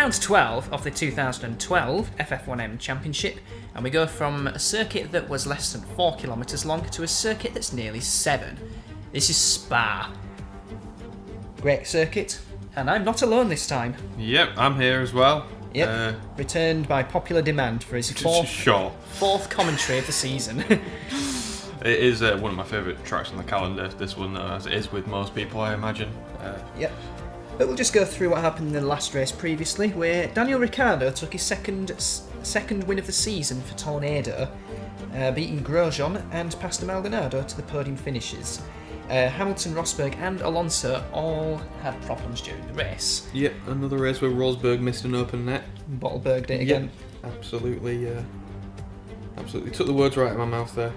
round 12 of the 2012 FF1M Championship, and we go from a circuit that was less than 4 kilometres long to a circuit that's nearly 7. This is Spa. Great circuit, and I'm not alone this time. Yep, I'm here as well. Yep, returned by popular demand for his fourth commentary of the season. It is one of my favourite tracks on the calendar, this one, as it is with most people, I imagine. Yep. But we'll just go through what happened in the last race previously, where Daniel Ricciardo took his second win of the season for Tornado, beating Grosjean and Pastor Maldonado to the podium finishes. Hamilton, Rosberg and Alonso all had problems during the race. Yep, another race where Rosberg missed an open net. Bottleberged it again. Yep, absolutely took the words right out of my mouth there.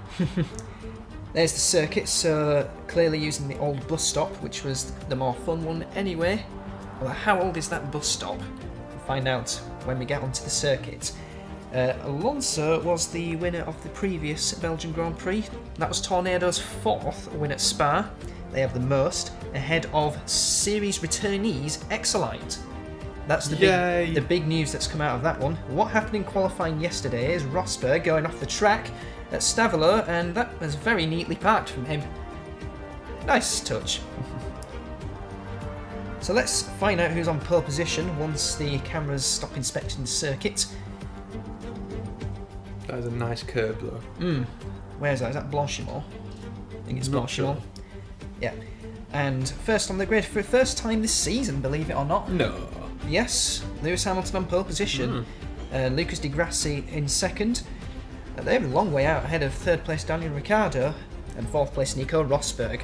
There's the circuit, so clearly using the old bus stop, which was the more fun one anyway. Well, how old is that bus stop? We'll find out when we get onto the circuit. Alonso was the winner of the previous Belgian Grand Prix. That was Tornado's 4th win at Spa. They have the most, ahead of series returnees Exolite. That's the big news that's come out of that one. What happened in qualifying yesterday is Rosberg going off the track at Stavolo, and that was very neatly parked from him. Nice touch. So let's find out who's on pole position once the cameras stop inspecting the circuit. That is a nice curve though. Where is that? Is that Blanchimont? I think it's Not Blanchimont. sure. Yeah. And first on the grid for the first time this season, believe it or not. No. Yes, Lewis Hamilton on pole position. Lucas Di Grassi in second. They have a long way out ahead of third place Daniel Ricciardo and fourth place Nico Rosberg.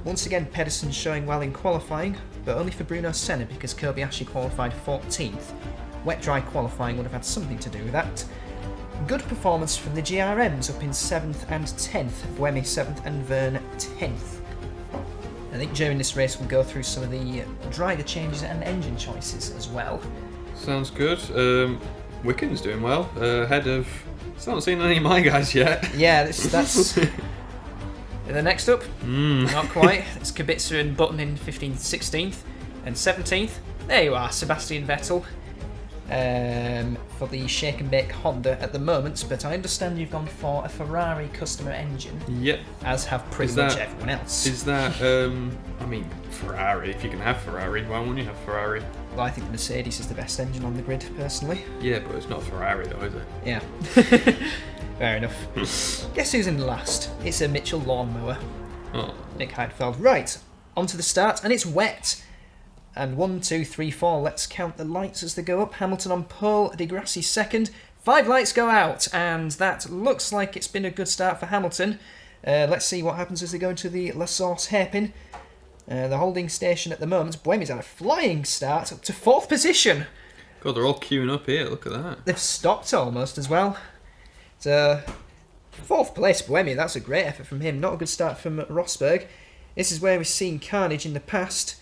Once again, Pedersen showing well in qualifying, but only for Bruno Senna because Kobayashi qualified 14th. Wet-dry qualifying would have had something to do with that. Good performance from the GRMs up in 7th and 10th, Buemi 7th and Verne 10th. I think during this race we'll go through some of the driver changes and engine choices as well. Sounds good. Wiccan's doing well, ahead of... Still not seen any of my guys yet. Yeah, that's... The next up? Not quite. It's Kubica and Button in 15th, 16th and 17th. There you are, Sebastian Vettel. For the Shake and Bake Honda at the moment, but I understand you've gone for a Ferrari customer engine. Yep. As have pretty much everyone else. Is that, I mean, Ferrari, if you can have Ferrari, why wouldn't you have Ferrari? Well, I think the Mercedes is the best engine on the grid, personally. Yeah, but it's not Ferrari though, is it? Yeah. Fair enough. Guess who's in last? It's a Mitchell lawnmower. Oh. Nick Heidfeld. Right, on to the start, and it's wet. And 1, 2, 3, 4, let's count the lights as they go up. Hamilton on pole, Di Grassi second. 5 lights go out, and that looks like it's been a good start for Hamilton. Let's see what happens as they go into the La Source hairpin. The holding station at the moment, Buemi's had a flying start up to 4th position. God, they're all queuing up here, look at that. They've stopped almost as well. So, 4th place Buemi, that's a great effort from him. Not a good start from Rosberg. This is where we've seen carnage in the past.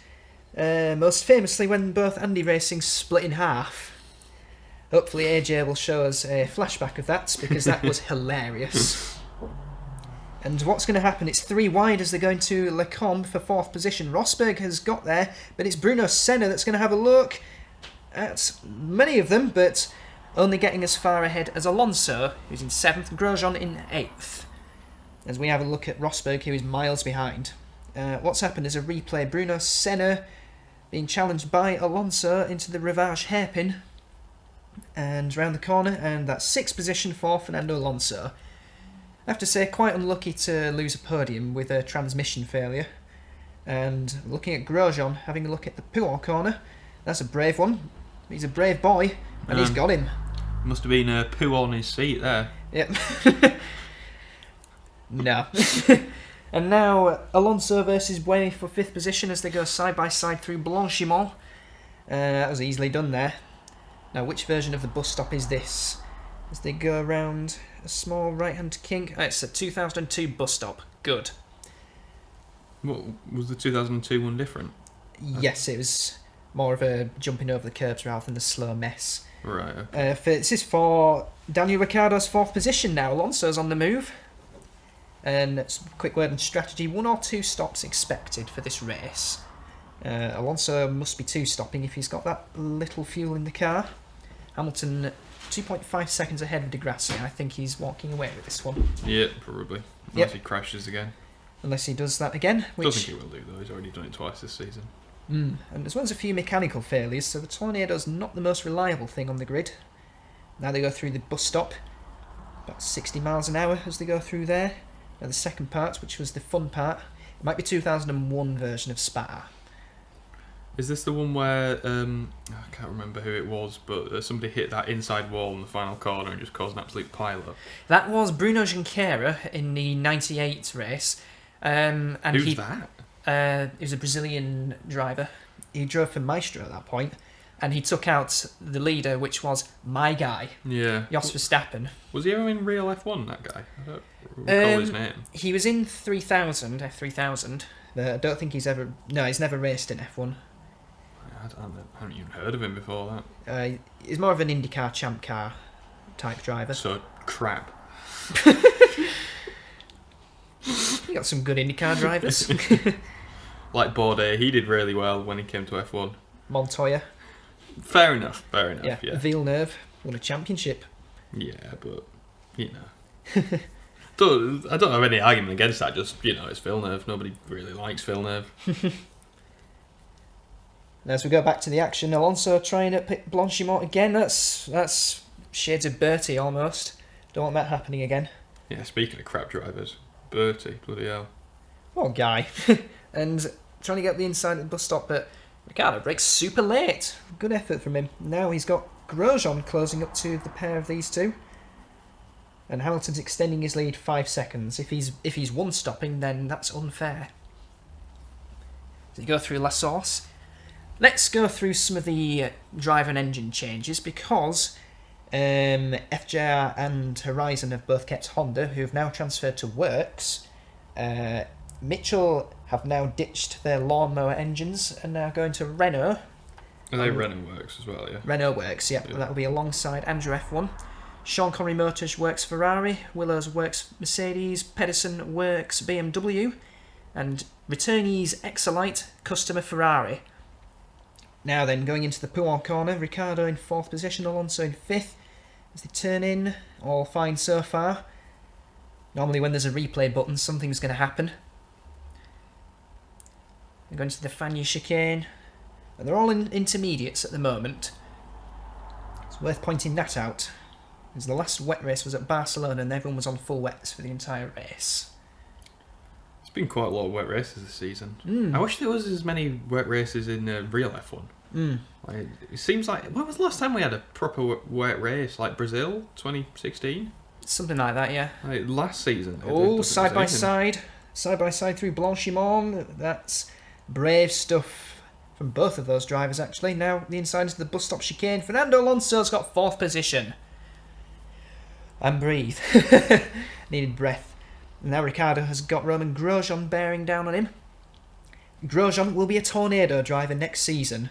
Most famously when both Andy Racing split in half. Hopefully AJ will show us a flashback of that, because that was hilarious. And what's going to happen? It's 3 wide as they go into Le Combe for 4th position. Rosberg has got there, but it's Bruno Senna that's going to have a look at many of them, but only getting as far ahead as Alonso, who's in 7th, and Grosjean in 8th. As we have a look at Rosberg, who is miles behind. What's happened is a replay. Bruno Senna being challenged by Alonso into the Rivage hairpin and round the corner, and that's 6th position for Fernando Alonso. I have to say, quite unlucky to lose a podium with a transmission failure. And looking at Grosjean, having a look at the Pouhon corner, that's a brave one. He's a brave boy, and he's got him. Must have been a poo on his seat there. Yep. No. And now Alonso versus Buemi for 5th position as they go side by side through Blanchimont. That was easily done there. Now, which version of the bus stop is this? As they go around a small right-hand kink. Oh, it's a 2002 bus stop. Good. What, was the 2002 one different? Yes, it was more of a jumping over the curbs rather than a slow mess. Right, okay. This is for Daniel Ricciardo's 4th position now. Alonso's on the move. And quick word on strategy, 1 or 2 stops expected for this race. Alonso must be two-stopping if he's got that little fuel in the car. Hamilton 2.5 seconds ahead of Degrassi. I think he's walking away with this one. Yeah, probably. Unless he crashes again. Unless he does that again. Which... Don't think he will do, though. He's already done it twice this season. And as well as a few mechanical failures, so the Tornado's not the most reliable thing on the grid. Now they go through the bus stop, about 60 miles an hour as they go through there. Now the second part, which was the fun part, it might be 2001 version of Spa. Is this the one where, I can't remember who it was, but somebody hit that inside wall in the final corner and just caused an absolute pile-up? That was Bruno Junqueira in the 98 race. And Who's that? He was a Brazilian driver. He drove for Maestro at that point, and he took out the leader, which was my guy, Jos Verstappen. Was he ever in real F1, that guy? I don't recall his name. He was in F3000. I don't think he's ever... No, he's never raced in F1. I haven't even heard of him before that. He's more of an IndyCar champ car type driver. So, crap. You got some good IndyCar drivers. Like Bourdais, he did really well when he came to F1. Montoya. Fair enough, yeah. Villeneuve won a championship. Yeah, but, I don't have any argument against that, just, it's Villeneuve. Nobody really likes Villeneuve. And as we go back to the action, Alonso trying to pick Blanchimont again. That's shades of Bertie almost. Don't want that happening again. Yeah, speaking of crap drivers, Bertie, bloody hell. Poor guy. And trying to get the inside of the bus stop, but Ricciardo breaks super late. Good effort from him. Now he's got Grosjean closing up to the pair of these two. And Hamilton's extending his lead 5 seconds. If he's one stopping, then that's unfair. So you go through La Source. Let's go through some of the drive and engine changes because FJR and Horizon have both kept Honda, who have now transferred to Works. Mitchell have now ditched their lawnmower engines and are going to Renault. Are they Renault Works as well, yeah? Renault Works, yeah. That'll be alongside Andrew F1. Sean Connery Motors works Ferrari, Willows works Mercedes, Pedersen works BMW, and returnees Exolite, customer Ferrari. Now then, going into the Pouin corner, Ricciardo in 4th position, Alonso in 5th. As they turn in, all fine so far. Normally when there's a replay button, something's going to happen. They're going to the Fagnes chicane. And they're all in intermediates at the moment. It's worth pointing that out. Because the last wet race was at Barcelona and everyone was on full wets for the entire race. It's been quite a lot of wet races this season. I wish there was as many wet races in real F1. Like, it seems like... When was the last time we had a proper wet race? Like Brazil, 2016? Something like that, yeah. Like last season. Oh, side by side. Side by side through Blanchimont. That's brave stuff from both of those drivers, actually. Now the inside into the bus stop chicane. Fernando Alonso's got 4th position. And breathe. Needed breath. Now Ricciardo has got Roman Grosjean bearing down on him. Grosjean will be a Tornado driver next season.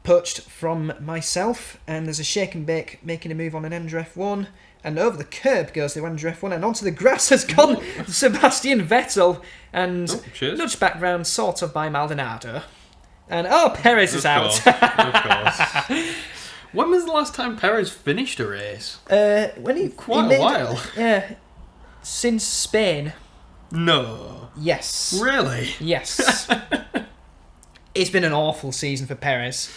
Poached from myself, and there's a shake and bake making a move on an Andrew F1. And over the curb goes the Andrew F1, and onto the grass has gone Sebastian Vettel. And nudged back round sort of by Maldonado. And Perez is out. Of course. When was the last time Perez finished a race? Quite a while. Yeah. Since Spain. No. Yes. Really? Yes. It's been an awful season for Perez.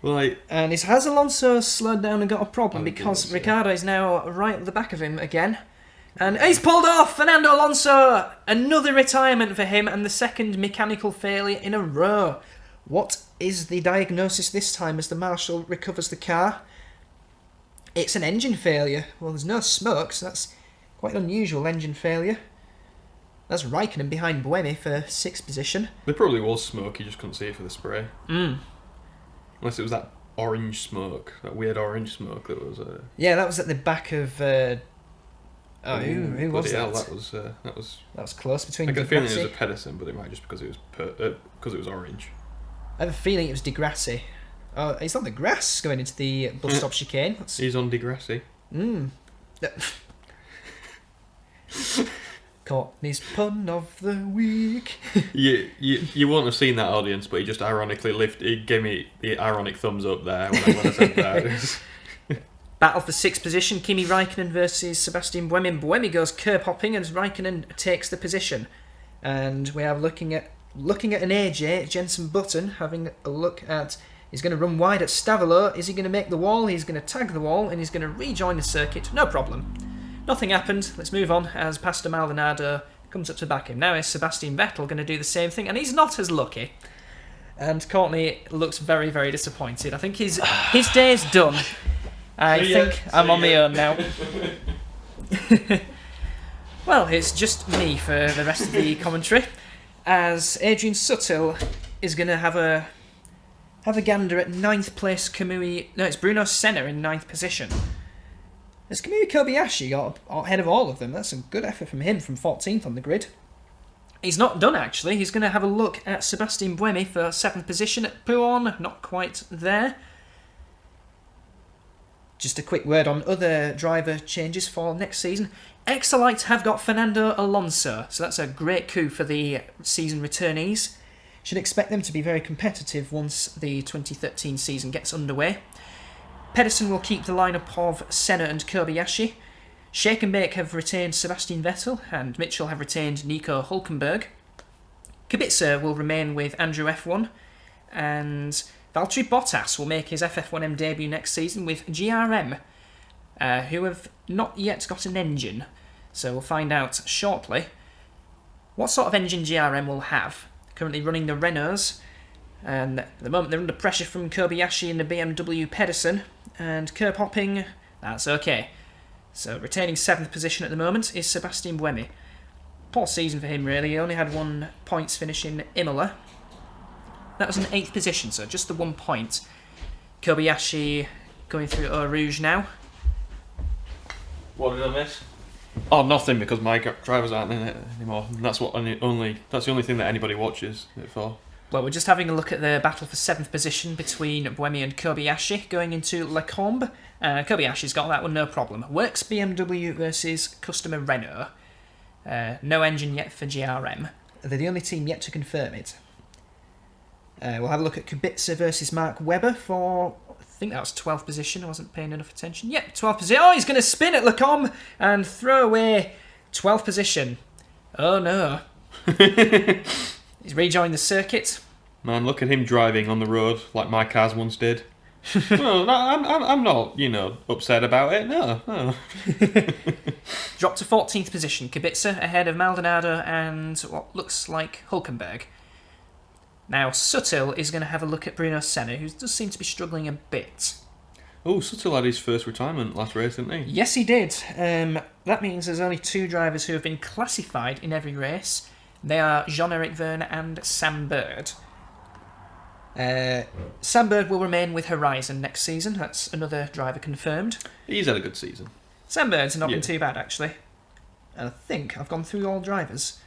Like, and has Alonso slowed down and got a problem because Ricciardo is now right at the back of him again. And he's pulled off! Fernando Alonso! Another retirement for him and the second mechanical failure in a row. What is the diagnosis this time as the marshal recovers the car? It's an engine failure. Well, there's no smoke, so that's quite unusual engine failure. That's Raikkonen behind Buemi for 6th position. There probably was smoke, you just couldn't see it for the spray. Unless it was that orange smoke, that weird orange smoke that was... Yeah, that was at the back of... who was that? That was close between. I get the feeling it was a Pedersen, but it might just because it was orange. I have a feeling it was Degrassi. Oh, he's on the grass going into the bus stop chicane. He's on Degrassi. Courtney's pun of the week. You won't have seen that, audience, but he just ironically he gave me the ironic thumbs up there when I said that. Battle for 6th position, Kimi Raikkonen versus Sebastian Buemi. Buemi goes curb hopping and Raikkonen takes the position. And we are looking at an AJ, Jenson Button, having a look at... He's going to run wide at Stavolo. Is he going to make the wall? He's going to tag the wall and he's going to rejoin the circuit. No problem. Nothing happened. Let's move on as Pastor Maldonado comes up to back him. Now is Sebastian Vettel going to do the same thing? And he's not as lucky. And Courtney looks very, very disappointed. I think his day's done. I think I'm on my own now. Well, it's just me for the rest of the commentary. As Adrian Sutil is going to have a gander at 9th place Kamui... No, it's Bruno Senna in 9th position. As Kamui Kobayashi got ahead of all of them. That's a good effort from him from 14th on the grid. He's not done, actually. He's going to have a look at Sebastian Buemi for 7th position at Pouon. Not quite there. Just a quick word on other driver changes for next season. Exolite have got Fernando Alonso. So that's a great coup for the season returnees. Should expect them to be very competitive once the 2013 season gets underway. Pedersen will keep the lineup of Senna and Kobayashi. Shake and Bake have retained Sebastian Vettel and Mitchell have retained Nico Hulkenberg. Kubica will remain with Andrew F1 and Valtteri Bottas will make his FF1M debut next season with GRM, who have not yet got an engine. So we'll find out shortly what sort of engine GRM will have. Currently running the Renaults, and at the moment they're under pressure from Kobayashi and the BMW Pedersen, and curb hopping, that's okay. So retaining 7th position at the moment is Sebastian Buemi. Poor season for him really, he only had 1 points finish in Imola. That was an 8th position, so just the 1 point. Kobayashi going through Eau Rouge now. What did I miss? Oh, nothing, because my drivers aren't in it anymore. And that's the only thing that anybody watches it for. Well, we're just having a look at the battle for 7th position between Buemi and Kobayashi going into Le Combe. Kobayashi's got that one, no problem. Works BMW versus customer Renault. No engine yet for GRM. They're the only team yet to confirm it. We'll have a look at Kubica versus Mark Webber for... I think that was 12th position. I wasn't paying enough attention. Yep, 12th position. Oh, he's going to spin at Le Combe and throw away 12th position. Oh, no. He's rejoined the circuit. Man, look at him driving on the road like my cars once did. Well, no, I'm not, upset about it. No. Dropped to 14th position. Kubica ahead of Maldonado and what looks like Hulkenberg. Now, Sutil is going to have a look at Bruno Senna, who does seem to be struggling a bit. Oh, Sutil had his first retirement last race, didn't he? Yes, he did. That means there's only 2 drivers who have been classified in every race. They are Jean-Eric Verne and Sam Bird. Sam Bird will remain with Horizon next season. That's another driver confirmed. He's had a good season. Sam Bird's not been too bad, actually. And I think I've gone through all drivers.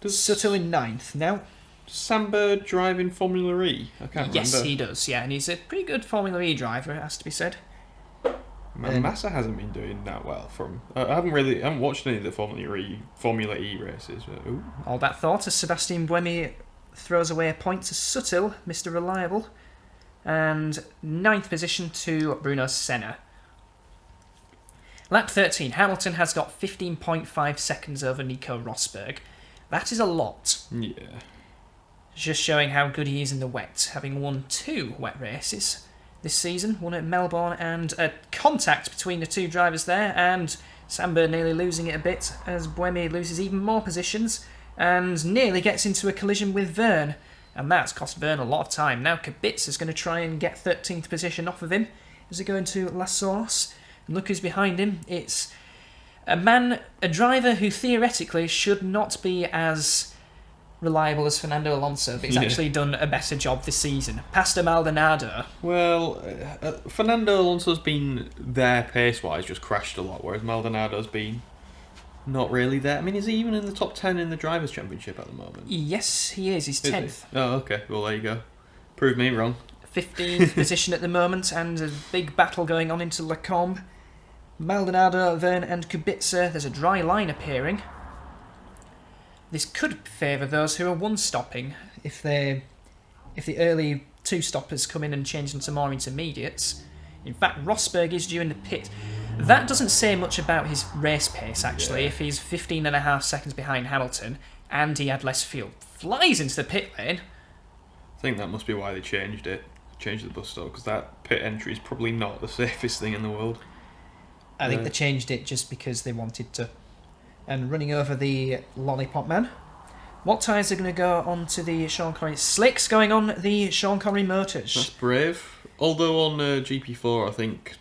Sutil in 9th now. Sam Bird drive in Formula E? I can't remember. Yes, he does, yeah, and he's a pretty good Formula E driver, it has to be said. Massa hasn't been doing that well. I haven't watched any of the Formula E races. But, all that thought as Sebastian Buemi throws away a point to Sutil, Mr. Reliable, and 9th position to Bruno Senna. Lap 13, Hamilton has got 15.5 seconds over Nico Rosberg. That is a lot. Yeah. Just showing how good he is in the wet, having won 2 wet races this season. One at Melbourne and a contact between the 2 drivers there, and Sam Bird nearly losing it a bit as Buemi loses even more positions and nearly gets into a collision with Verne, and that's cost Verne a lot of time. Now Kubica is going to try and get 13th position off of him as they go into La Source, and look who's behind him. It's a driver who theoretically should not be as reliable as Fernando Alonso, but he's actually done a better job this season. Pastor Maldonado. Well, Fernando Alonso's been there pace-wise, just crashed a lot, whereas Maldonado's been not really there. I mean, is he even in the top 10 in the Drivers' Championship at the moment? Yes, he is. He's 10th. Oh, okay. Well, there you go. Prove me wrong. 15th position at the moment, and a big battle going on into Le Combe. Maldonado, Verne and Kubica. There's a dry line appearing. this could favour those who are one-stopping if the early two-stoppers come in and change them to more intermediates. In fact, Rosberg is due in the pit. That doesn't say much about his race pace, actually, if he's 15.5 seconds behind Hamilton and he had less fuel. Flies into the pit lane. I think that must be why they changed the bus stop, because that pit entry is probably not the safest thing in the world. I think they changed it just because they wanted to. And running over the Lollipop Man. What tyres are going to go onto the Sean Connery? Slicks going on the Sean Connery motors. That's brave. Although on GP4, I think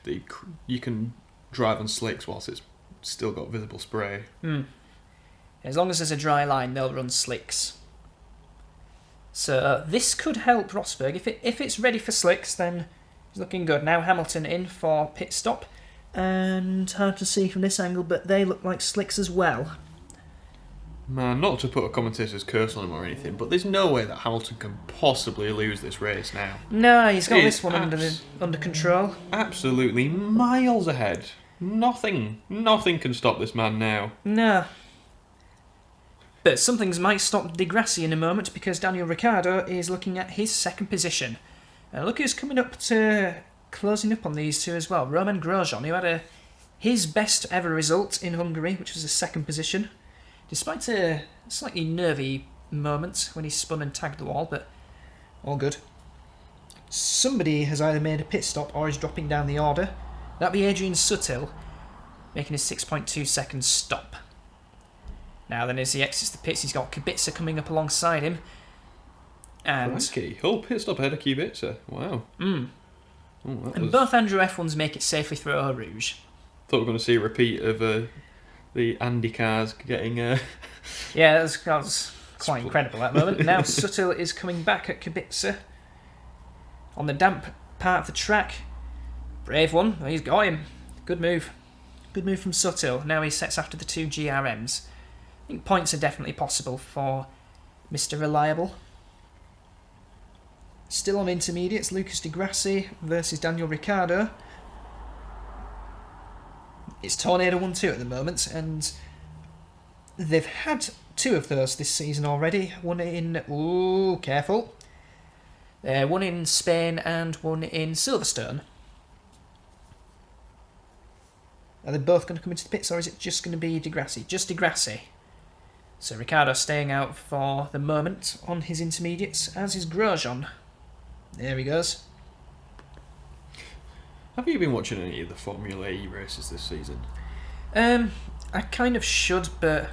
you can drive on slicks whilst it's still got visible spray. As long as there's a dry line, they'll run slicks. So this could help Rosberg. If it's ready for slicks, then he's looking good. Now Hamilton in for pit stop. And hard to see from this angle, but they look like slicks as well. Man, not to put a commentator's curse on him or anything, but there's no way that Hamilton can possibly lose this race now. No, he's got this one under control. Absolutely miles ahead. Nothing can stop this man now. No. But some things might stop Di Grassi in a moment, because Daniel Ricciardo is looking at his second position. Look who's coming up to closing up on these two as well. Romain Grosjean, who had his best ever result in Hungary, which was a second position, despite a slightly nervy moment when he spun and tagged the wall, but all good. Somebody has either made a pit stop or is dropping down the order. That'd be Adrian Sutil, making his 6.2 seconds stop. Now then, as he exits the pits, he's got Kubica coming up alongside him. And Crikey, whole pit stop ahead of Kubica. Wow. And both Andrew F1s make it safely through Eau Rouge. Thought we were going to see a repeat of the Andy cars getting... Yeah, that was quite incredible, that moment. Now Sutil is coming back at Kubica on the damp part of the track. Brave one. He's got him. Good move. Good move from Sutil. Now he sets after the two GRMs. I think points are definitely possible for Mr. Reliable. Still on intermediates, Lucas Di Grassi versus Daniel Ricciardo. It's Tornado 1-2 at the moment, and they've had two of those this season already. One in... Ooh, careful. One in Spain and one in Silverstone. Are they both going to come into the pits, or is it just going to be Di Grassi? Just Di Grassi. So Ricciardo staying out for the moment on his intermediates, as is Grosjean. There he goes. Have you been watching any of the Formula E races this season? I kind of should, but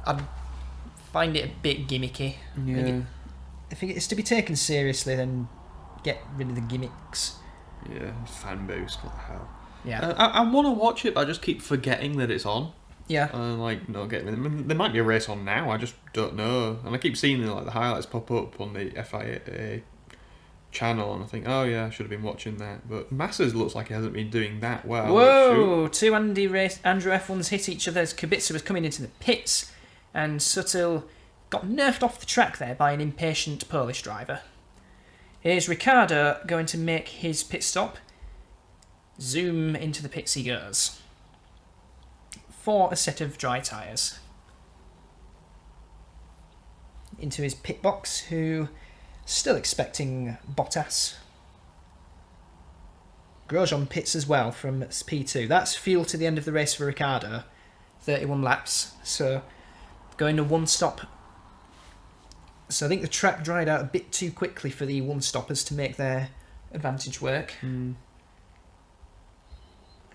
I find it a bit gimmicky. Yeah. If it's to be taken seriously, then get rid of the gimmicks. Yeah, fan boost, what the hell. Yeah. I want to watch it, but I just keep forgetting that it's on. Yeah. Not getting. I mean, there might be a race on now. I just don't know, and I keep seeing the highlights pop up on the FIA channel, and I think, oh yeah, I should have been watching that. But Massa's looks like he hasn't been doing that well. Whoa! Two Andrew F1s hit each other as Kubica was coming into the pits, and Sutil got nerfed off the track there by an impatient Polish driver. Here's Ricciardo going to make his pit stop. Zoom into the pits he goes. For a set of dry tyres. Into his pit box, who still expecting Bottas. Grosjean pits as well from P2. That's fuel to the end of the race for Ricciardo. 31 laps, so going to one stop. So I think the track dried out a bit too quickly for the one-stoppers to make their advantage work. Because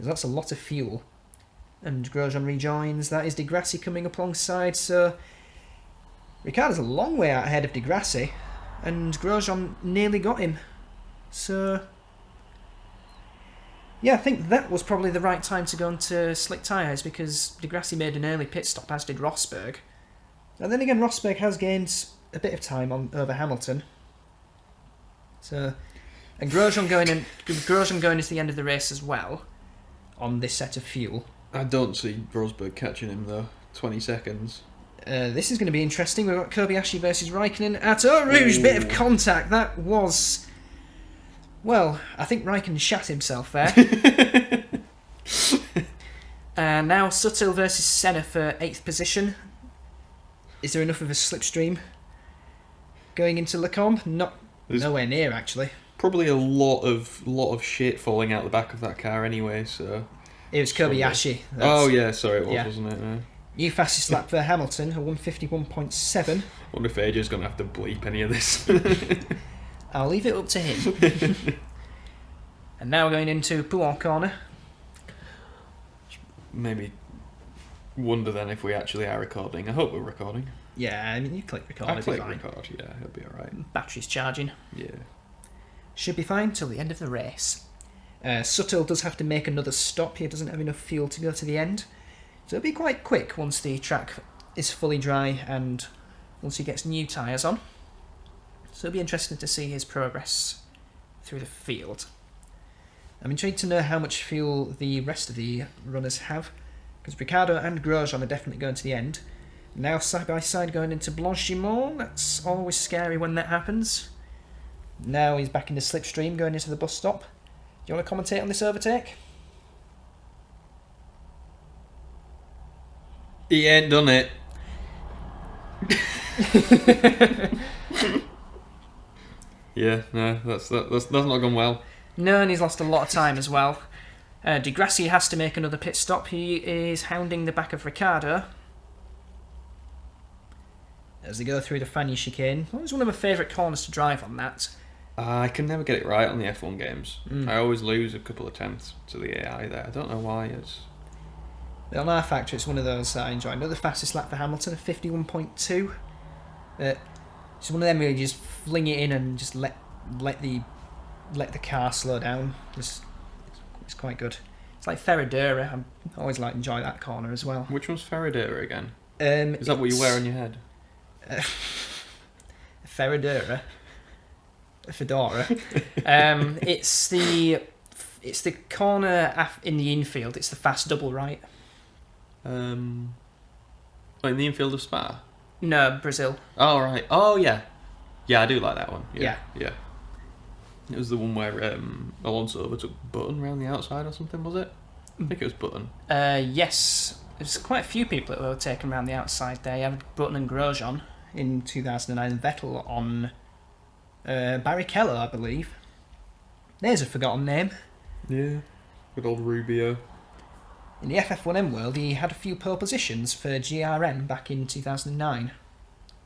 that's a lot of fuel. And Grosjean rejoins. That is Di Grassi coming up alongside, so Ricciardo's a long way out ahead of Di Grassi, and Grosjean nearly got him. So yeah, I think that was probably the right time to go into slick tyres, because Di Grassi made an early pit stop, as did Rosberg. And then again, Rosberg has gained a bit of time over Hamilton. So, and Grosjean going into the end of the race as well on this set of fuel. I don't see Rosberg catching him though. 20 seconds. This is going to be interesting. We've got Kobayashi versus Raikkonen at Eau Rouge. Bit of contact. That was... Well, I think Raikkonen shat himself there. And now Sutil versus Senna for 8th position. Is there enough of a slipstream going into Lacombe? Nowhere near, actually. Probably a lot of shit falling out the back of that car anyway, so... It was Kobayashi. Oh, yeah, sorry, it was, wasn't it? Yeah. New fastest lap for Hamilton, a 151.7. Wonder if AJ's going to have to bleep any of this. I'll leave it up to him. And now we're going into Pouhon corner. Maybe wonder then if we actually are recording. I hope we're recording. Yeah, I mean, you click record, I'll it'll be click fine. record, yeah, it'll be alright. Battery's charging. Yeah. Should be fine till the end of the race. Suttle does have to make another stop. He doesn't have enough fuel to go to the end. So it'll be quite quick once the track is fully dry and once he gets new tyres on. So it'll be interesting to see his progress through the field. I'm intrigued to know how much fuel the rest of the runners have, because Ricciardo and Grosjean are definitely going to the end. Now side by side going into Blanchimont. That's always scary when that happens. Now he's back in the slipstream going into the bus stop. Do you want to commentate on this overtake? He ain't done it. Yeah, no, that's not gone well. No, and he's lost a lot of time as well. Di Grassi has to make another pit stop. He is hounding the back of Ricciardo as they go through the Fagny chicane. Well, it's one of my favourite corners to drive on that. I can never get it right on the F1 games. I always lose a couple of tenths to the AI there. I don't know why. But on our factor, it's one of those that I enjoy. Another fastest lap for Hamilton, a 51.2. It's one of them where you just fling it in and just let the car slow down. It's quite good. It's like Ferradura. I always enjoy that corner as well. Which one's Ferradura again? Is that what you wear on your head? Ferradura. A fedora. It's the corner in the infield. It's the fast double right. In the infield of Spa? No, Brazil. Oh, right. Oh, yeah. Yeah, I do like that one. Yeah. It was the one where Alonso overtook Button around the outside or something, was it? I think it was Button. Yes. There's quite a few people that were taken around the outside there. You had Button and Grosjean in 2009, and Vettel on Barrichello, I believe. There's a forgotten name. Yeah. Good old Rubio. In the FF1M world, he had a few pole positions for GRM back in 2009.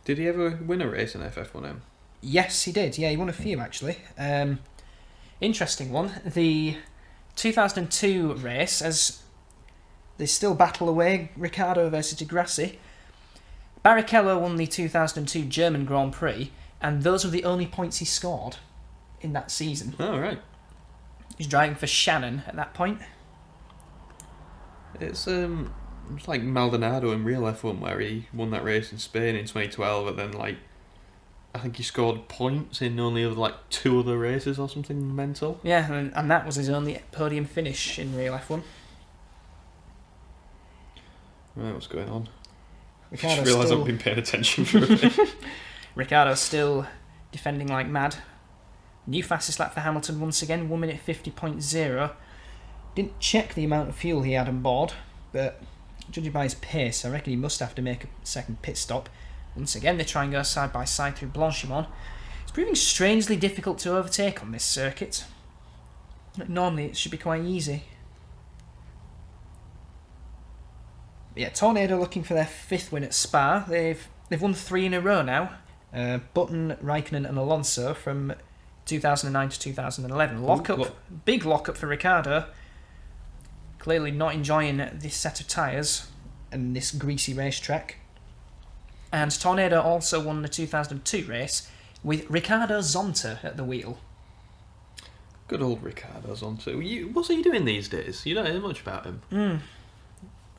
Did he ever win a race in FF1M? Yes, he did. Yeah, he won a few, actually. Interesting one. The 2002 race, as they still battle away, Ricciardo versus Di Grassi. Barrichello won the 2002 German Grand Prix, and those were the only points he scored in that season. Oh, right. He was driving for Shannon at that point. It's like Maldonado in real F1 where he won that race in Spain in 2012, and then I think he scored points in only 2 other races or something mental. Yeah, and that was his only podium finish in real F1. Right, what's going on? I Ricardo's just realised still... I've been paying attention for a bit. Ricardo's still defending like mad. New fastest lap for Hamilton once again, 1 minute 50.0. Didn't check the amount of fuel he had on board, but judging by his pace, I reckon he must have to make a second pit stop. Once again, they try and go side by side through Blanchimont. It's proving strangely difficult to overtake on this circuit. Normally, it should be quite easy. But yeah, Tornado looking for their 5th win at Spa. They've won 3 in a row now. Button, Raikkonen, and Alonso from 2009 to 2011. Big lockup for Ricciardo. Clearly not enjoying this set of tyres and this greasy racetrack. And Tornado also won the 2002 race with Ricardo Zonta at the wheel. Good old Ricardo Zonta. What's he doing these days? You don't hear much about him.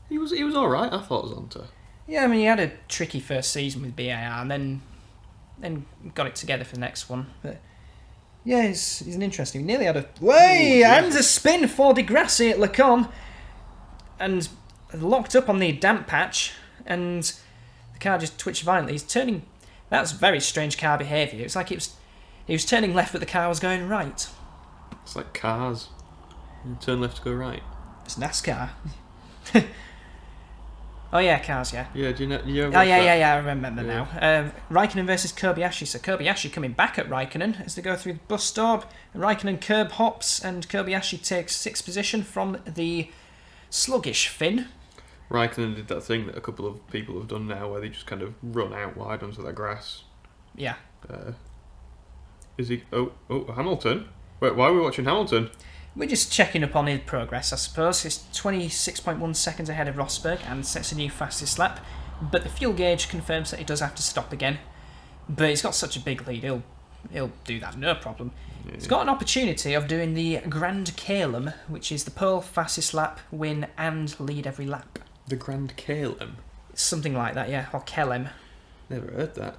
He was alright, I thought, Zonta. Yeah, I mean, he had a tricky first season with BAR and then got it together for the next one. But yeah, he's an interesting... He nearly had and a spin for Di Grassi at Lacombe. And locked up on the damp patch. And the car just twitched violently. He's turning... That's very strange car behaviour. It's like he was turning left, but the car was going right. It's like cars. You turn left to go right. It's NASCAR. Oh yeah, cars, yeah. Yeah, do you know? You Oh yeah, I remember now. Raikkonen versus Kobayashi. So Kobayashi coming back at Raikkonen as they go through the bus stop. Raikkonen curb hops and Kobayashi takes 6th position from the sluggish Finn. Raikkonen did that thing that a couple of people have done now, where they just kind of run out wide onto the grass. Yeah. Is he? Oh, Hamilton. Wait, why are we watching Hamilton? We're just checking up on his progress, I suppose. He's 26.1 seconds ahead of Rosberg and sets a new fastest lap. But the fuel gauge confirms that he does have to stop again. But he's got such a big lead, he'll do that, no problem. Yeah. He's got an opportunity of doing the Grand Calum, which is the pole, fastest lap, win, and lead every lap. The Grand Calum? It's something like that, yeah, or Kelem. Never heard that.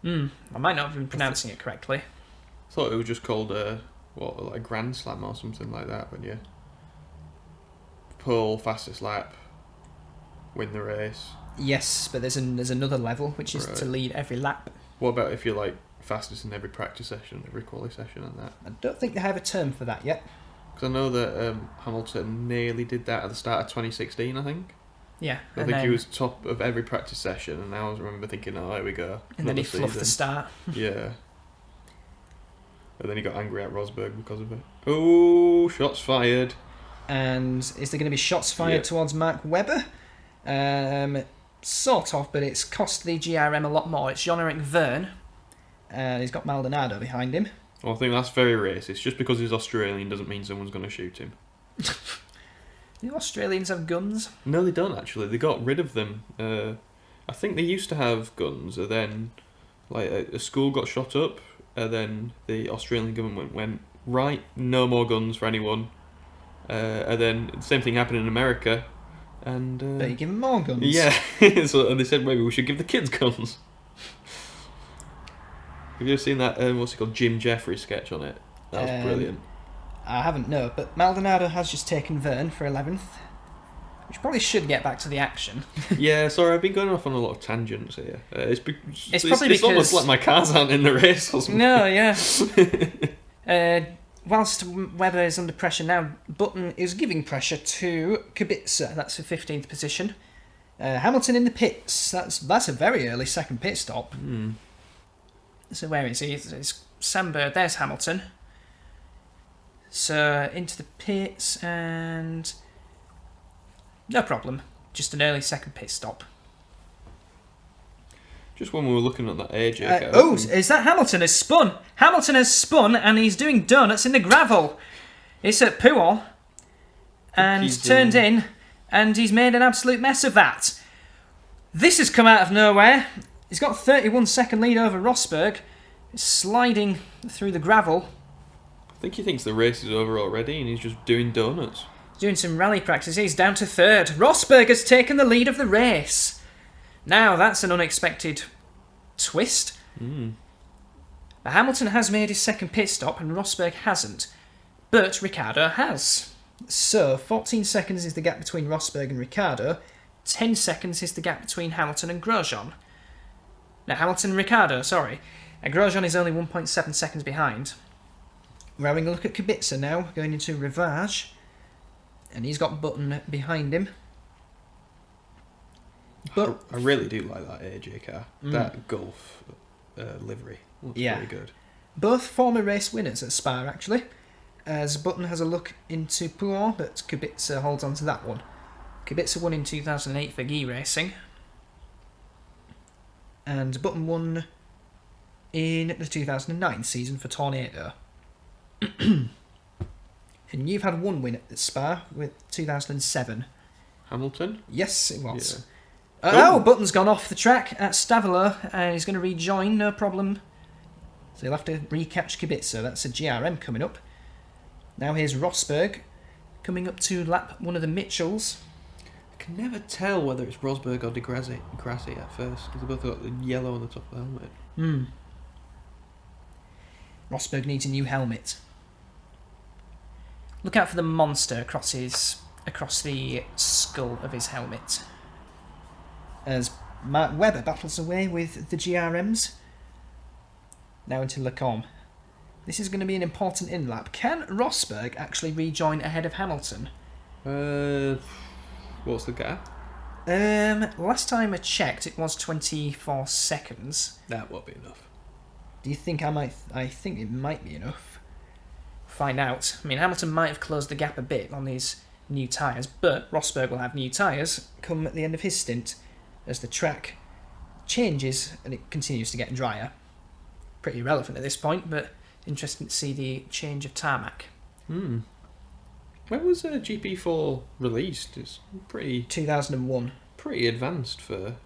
I might not have been pronouncing it correctly. I thought it was just called like Grand Slam or something like that, when you pull fastest lap, win the race. Yes, but there's another level, which is to lead every lap. What about if you're like fastest in every practice session, every quali session and that? I don't think they have a term for that yet. Because I know that Hamilton nearly did that at the start of 2016, I think. Yeah. I think he was top of every practice session, and I always remember thinking, oh, here we go. And then he fluffed the start. Yeah. And then he got angry at Rosberg because of it. Oh, shots fired. And is there going to be shots fired towards Mark Webber? Sort of, but it's cost the GRM a lot more. It's Jean-Eric Verne, and he's got Maldonado behind him. Well, I think that's very racist. Just because he's Australian doesn't mean someone's going to shoot him. Do Australians have guns? No, they don't actually. They got rid of them. I think they used to have guns, and then like a school got shot up, and then the Australian government went, right, no more guns for anyone. And then the same thing happened in America. And but you give them more guns. Yeah, so, and they said maybe we should give the kids guns. Have you ever seen that? What's it called? Jim Jeffries sketch on it. That was brilliant. I haven't, no, but Maldonado has just taken Verne for 11th, which probably should get back to the action. Yeah, sorry, I've been going off on a lot of tangents here. It's probably because almost like my cars aren't in the race or something. No, yeah. Whilst Webber is under pressure now, Button is giving pressure to Kubica. That's for 15th position. Hamilton in the pits. That's a very early second pit stop. So where is he? It's Samba. There's Hamilton. So into the pits and no problem. Just an early second pit stop. Just when we were looking at that AJ. Is that Hamilton has spun? Hamilton has spun and he's doing donuts in the gravel. It's at Pouhon and he's turned in and he's made an absolute mess of that. This has come out of nowhere. He's got a 31-second lead over Rosberg. He's sliding through the gravel. I think he thinks the race is over already and he's just doing donuts. He's doing some rally practice. He's down to 3rd. Rosberg has taken the lead of the race. Now, that's an unexpected twist. Hamilton has made his second pit stop and Rosberg hasn't. But Ricciardo has. So, 14 seconds is the gap between Rosberg and Ricciardo. 10 seconds is the gap between Hamilton and Grosjean. Now, Hamilton and Ricciardo, sorry. And Grosjean is only 1.7 seconds behind. We're having a look at Kubica now, going into Rivage. And he's got Button behind him. But I really do like that AJ car. That Gulf livery looks really good. Both former race winners at Spa, actually. As Button has a look into Pouhon, but Kubica holds on to that one. Kubica won in 2008 for Guy Racing. And Button won in the 2009 season for Tornado. And you've had one win at Spa with 2007. Hamilton? Yes, it was. Yeah. Button's gone off the track at Stavelo, and he's going to rejoin, no problem. So he'll have to recatch Kubica. That's a GRM coming up. Now here's Rosberg, coming up to lap one of the Mitchells. I can never tell whether it's Rosberg or De Grassi at first, because they both got the yellow on the top of the helmet. Rosberg needs a new helmet. Look out for the monster across the skull of his helmet. As Mark Webber battles away with the GRMs. Now into Lecombe. This is going to be an important in-lap. Can Rosberg actually rejoin ahead of Hamilton? What's the gap? Last time I checked, it was 24 seconds. That won't be enough. Do you think I think it might be enough. Find out. I mean, Hamilton might have closed the gap a bit on these new tyres, but Rosberg will have new tyres come at the end of his stint as the track changes and it continues to get drier. Pretty irrelevant at this point, but interesting to see the change of tarmac. When was GP4 released? It's pretty 2001. pretty advanced for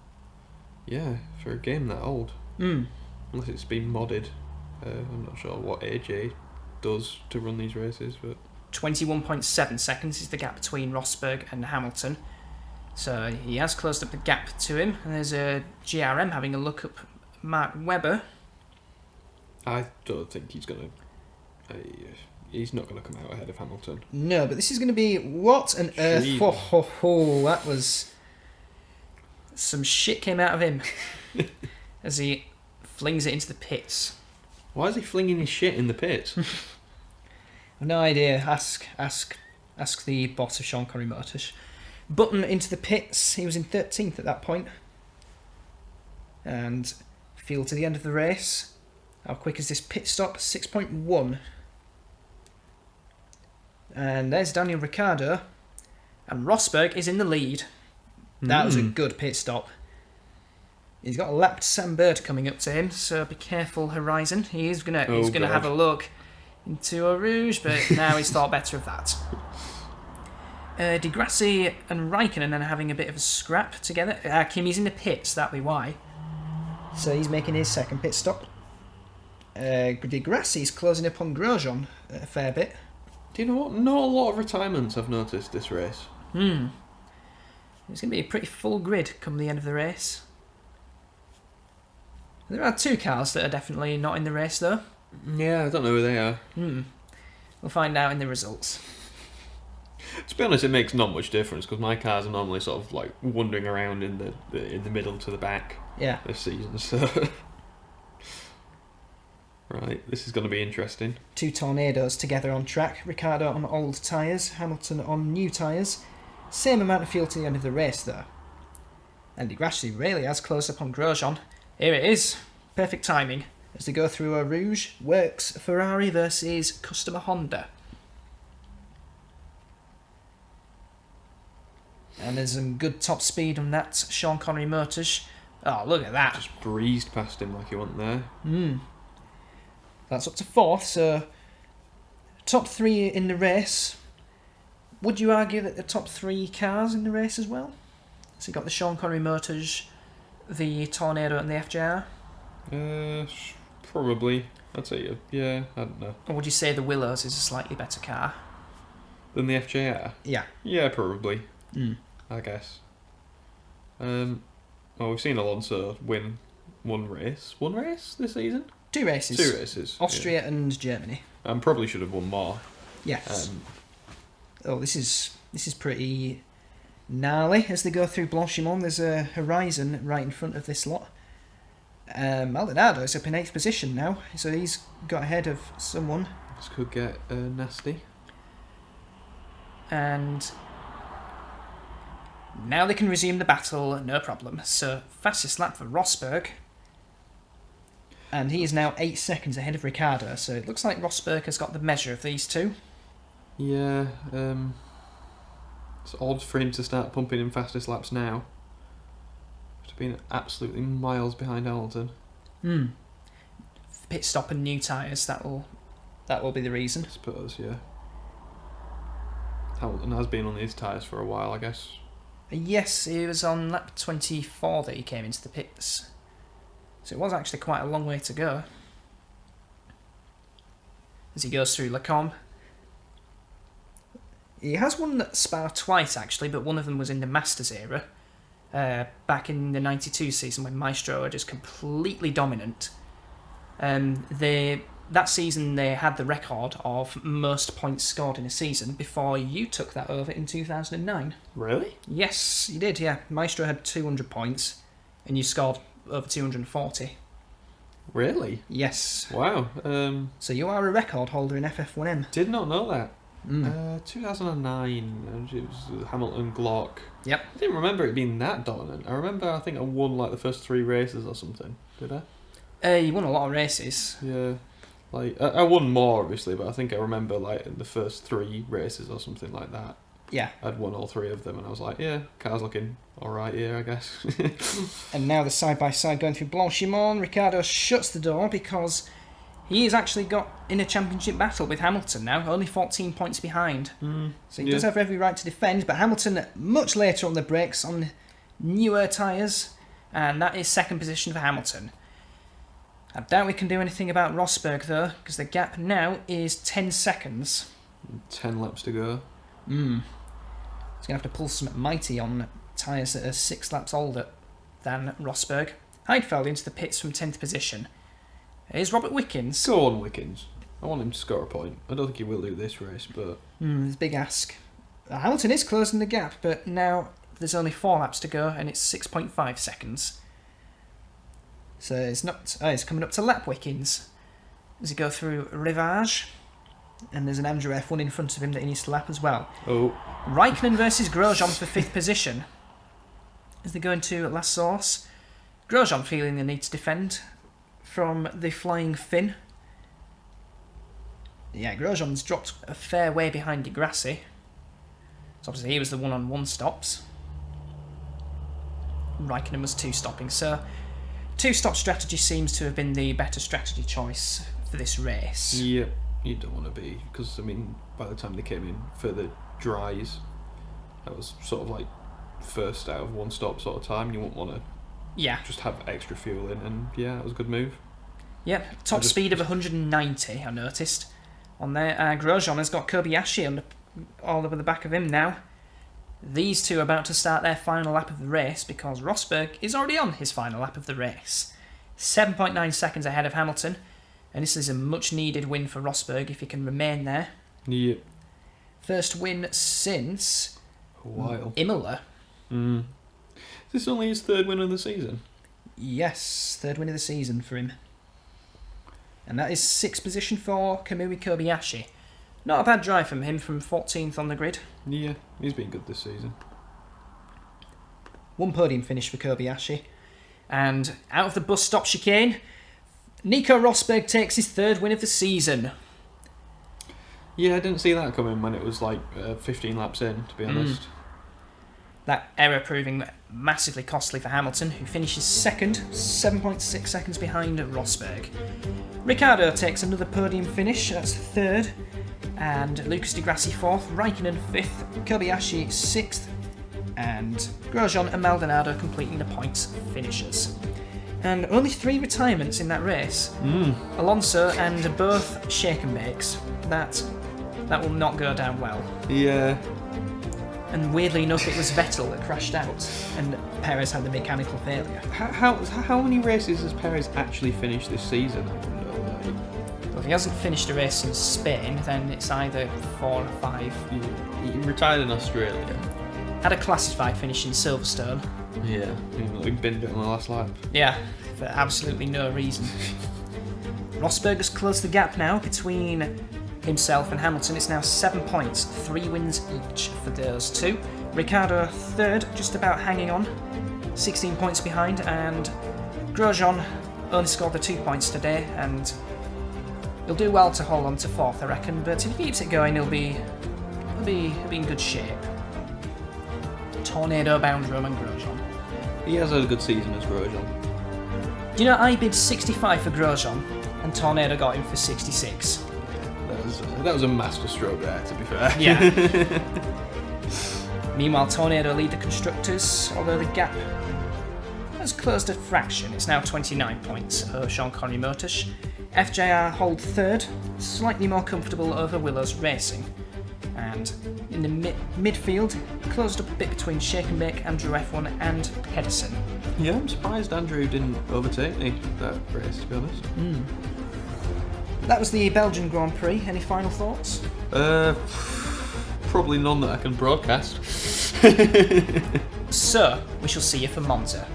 a game that old. Unless it's been modded. I'm not sure what AJ does to run these races, but 21.7 seconds is the gap between Rosberg and Hamilton. So he has closed up the gap to him. And there's a GRM having a look up Mark Webber. I don't think he's gonna. He's not gonna come out ahead of Hamilton. No, but this is going to be what on earth? That was some shit came out of him as he flings it into the pits. Why is he flinging his shit in the pits? I've no idea. Ask the boss of Sean Connery Motors. Button into the pits. He was in 13th at that point. And fuel to the end of the race. How quick is this pit stop? 6.1. And there's Daniel Ricciardo. And Rosberg is in the lead. That was a good pit stop. He's got a lapped Sam Bird coming up to him, so be careful, Horizon. He's gonna have a look into a Rouge, but now he's thought better of that. De Grassi and Raikkonen are having a bit of a scrap together. Kimi's in the pits, that'll be why. So he's making his second pit stop. De Grassi's closing up on Grosjean a fair bit. Do you know what? Not a lot of retirements I've noticed this race. It's going to be a pretty full grid come the end of the race. There are two cars that are definitely not in the race, though. Yeah, I don't know who they are. We'll find out in the results. To be honest, it makes not much difference because my cars are normally sort of like wandering around in the middle to the back. Yeah. This season, so right, this is going to be interesting. Two tornadoes together on track. Ricciardo on old tyres, Hamilton on new tyres. Same amount of fuel to the end of the race, though. And De Grassi really has closed up on Grosjean. Here it is. Perfect timing. As they go through a Rouge, works Ferrari versus customer Honda. And there's some good top speed on that Sean Connery Motors. Oh, look at that. Just breezed past him like he wasn't there. That's up to fourth, so top three in the race. Would you argue that the top three cars in the race as well? So you got the Sean Connery Motors, the Tornado and the FJR? Probably. I'd say, yeah, I don't know. Or would you say the Willows is a slightly better car? Than the FJR? Yeah. Yeah, probably. I guess. Well, we've seen Alonso win one race. One race this season? Two races. Two races. Austria and Germany. And probably should have won more. Yes. This is pretty gnarly as they go through Blanchimont. There's a Horizon right in front of this lot. Maldonado is up in 8th position now, so he's got ahead of someone. This could get nasty. And now they can resume the battle, no problem. So, fastest lap for Rosberg. And he is now 8 seconds ahead of Ricciardo, so it looks like Rosberg has got the measure of these two. Yeah, it's odd for him to start pumping in fastest laps now. He's been absolutely miles behind Hamilton. Pit stop and new tyres, that will be the reason. I suppose, yeah. Hamilton has been on these tyres for a while, I guess. Yes, he was on lap 24 that he came into the pits. So it was actually quite a long way to go. As he goes through Lecombe. He has won Spa twice, actually, but one of them was in the Masters era. Back in the 92 season when Maestro were just completely dominant. That season they had the record of most points scored in a season before you took that over in 2009. Really? Yes, you did, yeah. Maestro had 200 points and you scored over 240. Really? Yes. Wow. So you are a record holder in FF1M. Did not know that. 2009, and it was Hamilton, Glock. Yep. I didn't remember it being that dominant. I think I won like the first 3 races or something. Did I? You won a lot of races. Yeah. Like I won more obviously, but I think I remember like the first 3 races or something like that. Yeah. I'd won all 3 of them, and I was like, yeah, car's looking all right here, I guess. And now the side-by-side going through Blanchimont. Ricciardo shuts the door because he has actually got in a championship battle with Hamilton now, only 14 points behind. So he does have every right to defend, but Hamilton much later on the brakes on newer tyres, and that is second position for Hamilton. I doubt we can do anything about Rosberg though, because the gap now is 10 seconds. 10 laps to go. He's going to have to pull some mighty on tyres that are 6 laps older than Rosberg. Heidfeld into the pits from 10th position. Here's Robert Wickens. Go on, Wickens. I want him to score a point. I don't think he will do this race, but... It's a big ask. Hamilton is closing the gap, but now there's only 4 laps to go, and it's 6.5 seconds. So it's not... it's coming up to lap Wickens. As he go through Rivage, and there's an Andrew F1 in front of him that he needs to lap as well. Oh. Raikkonen versus Grosjean for 5th position. As they go into La Source, Grosjean feeling the need to defend from the flying Finn. Yeah, Grosjean's dropped a fair way behind Degrassi. So obviously he was the one-on-one stops. Raikkonen was 2 stopping, so 2-stop strategy seems to have been the better strategy choice for this race. Yeah, you don't want to be, because I mean, by the time they came in for the dries, that was sort of like first out of 1 stop sort of time. You wouldn't want to just have extra fuel in, and yeah, it was a good move. Yep, top speed of 190, I noticed on there. Grosjean has got Kobayashi all over the back of him now. These two are about to start their final lap of the race because Rosberg is already on his final lap of the race. 7.9 seconds ahead of Hamilton, and this is a much needed win for Rosberg if he can remain there. Yeah. First win since a while. Imola. Is this only his 3rd win of the season? Yes, 3rd win of the season for him. And that is 6th position for Kamui Kobayashi. Not a bad drive from him from 14th on the grid. Yeah, he's been good this season. 1 podium finish for Kobayashi. And out of the bus stop chicane, Nico Rosberg takes his 3rd win of the season. Yeah, I didn't see that coming when it was like 15 laps in, to be honest. That error proving massively costly for Hamilton, who finishes 2nd, 7.6 seconds behind Rosberg. Ricciardo takes another podium finish, that's 3rd, and Lucas Di Grassi 4th, Raikkonen 5th, Kobayashi 6th, and Grosjean and Maldonado completing the points finishers. And only 3 retirements in that race. Alonso and both shake and bakes. That will not go down well. Yeah. And weirdly enough, it was Vettel that crashed out, and Perez had the mechanical failure. How many races has Perez actually finished this season? I wonder. Well, if he hasn't finished a race in Spain, then it's either 4 or 5. He retired in Australia. Had a classified finish in Silverstone. Yeah, he binned it on the last lap. Yeah, for absolutely no reason. Rosberg has closed the gap now between himself and Hamilton. It's now 7 points, 3 wins each for those two. Ricciardo 3rd, just about hanging on, 16 points behind, and Grosjean only scored the 2 points today, and he'll do well to hold on to 4th, I reckon, but if he keeps it going, he'll be in good shape. Tornado-bound Roman Grosjean. He has had a good season as Grosjean. Do you know, I bid 65 for Grosjean, and Tornado got him for 66. That was a masterstroke there, to be fair. Yeah. Meanwhile, Tornado lead the constructors, although the gap has closed a fraction. It's now 29 points over Sean Connery Motors. FJR hold 3rd, slightly more comfortable over Willows Racing. And in the midfield, closed up a bit between Shake and Bake, Andrew F1 and Pedersen. Yeah, I'm surprised Andrew didn't overtake me that race, to be honest. That was the Belgian Grand Prix. Any final thoughts? Probably none that I can broadcast. So, we shall see you for Monza.